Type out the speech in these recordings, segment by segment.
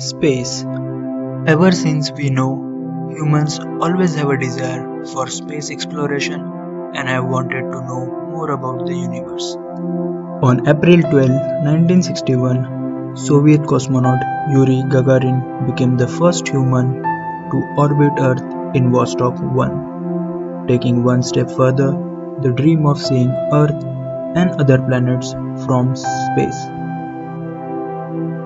Space. Ever since we know, humans always have a desire for space exploration and have wanted to know more about the universe. On April 12, 1961, Soviet cosmonaut Yuri Gagarin became the first human to orbit Earth in Vostok 1, taking one step further, the dream of seeing Earth and other planets from space.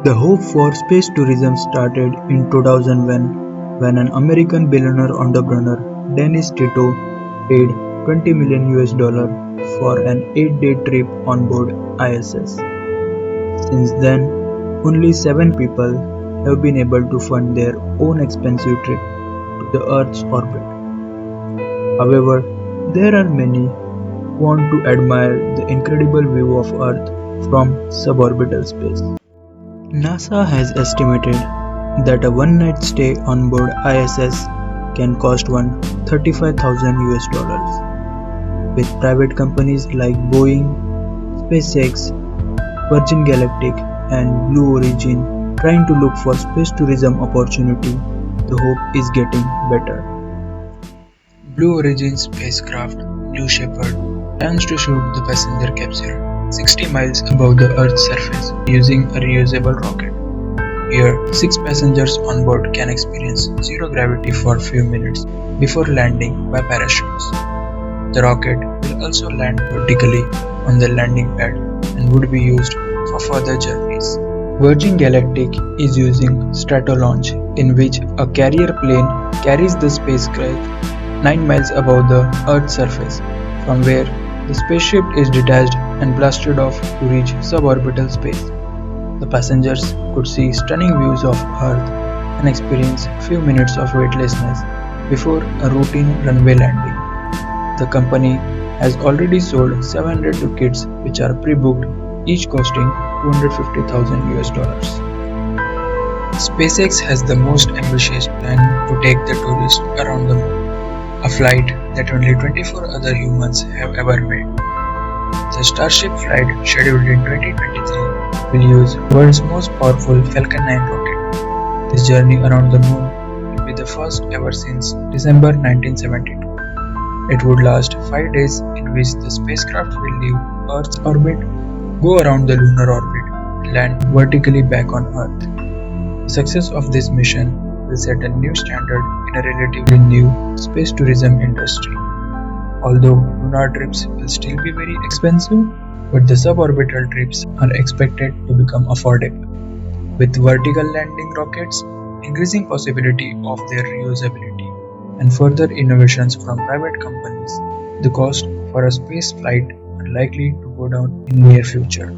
The hope for space tourism started in 2001 when an American billionaire entrepreneur, Dennis Tito, paid $20 million for an 8-day trip on board ISS. Since then, only 7 people have been able to fund their own expensive trip to the Earth's orbit. However, there are many who want to admire the incredible view of Earth from suborbital space. NASA has estimated that a one-night stay on board ISS can cost one $35,000, with private companies like Boeing, SpaceX, Virgin Galactic, and Blue Origin trying to look for space tourism opportunity. The hope is getting better. Blue Origin spacecraft New Shepard plans to shoot the passenger capsule 60 miles above the Earth's surface using a reusable rocket. Here, 6 passengers on board can experience zero gravity for a few minutes before landing by parachutes. The rocket will also land vertically on the landing pad and would be used for further journeys. Virgin Galactic is using Stratolaunch, in which a carrier plane carries the spacecraft 9 miles above the Earth's surface, from where the spaceship is detached and blasted off to reach suborbital space. The passengers could see stunning views of Earth and experience few minutes of weightlessness before a routine runway landing. The company has already sold 700 tickets which are pre-booked, each costing $250,000. SpaceX has the most ambitious plan to take the tourists around the moon, a flight that only 24 other humans have ever made. The Starship flight, scheduled in 2023, will use world's most powerful Falcon 9 rocket. This journey around the moon will be the first ever since December 1972. It would last 5 days, in which the spacecraft will leave Earth's orbit, go around the lunar orbit, and land vertically back on Earth. The success of this mission will set a new standard in a relatively new space tourism industry. Although lunar trips will still be very expensive, but the suborbital trips are expected to become affordable, with vertical landing rockets increasing possibility of their reusability and further innovations from private companies. The cost for a space flight are likely to go down in near future.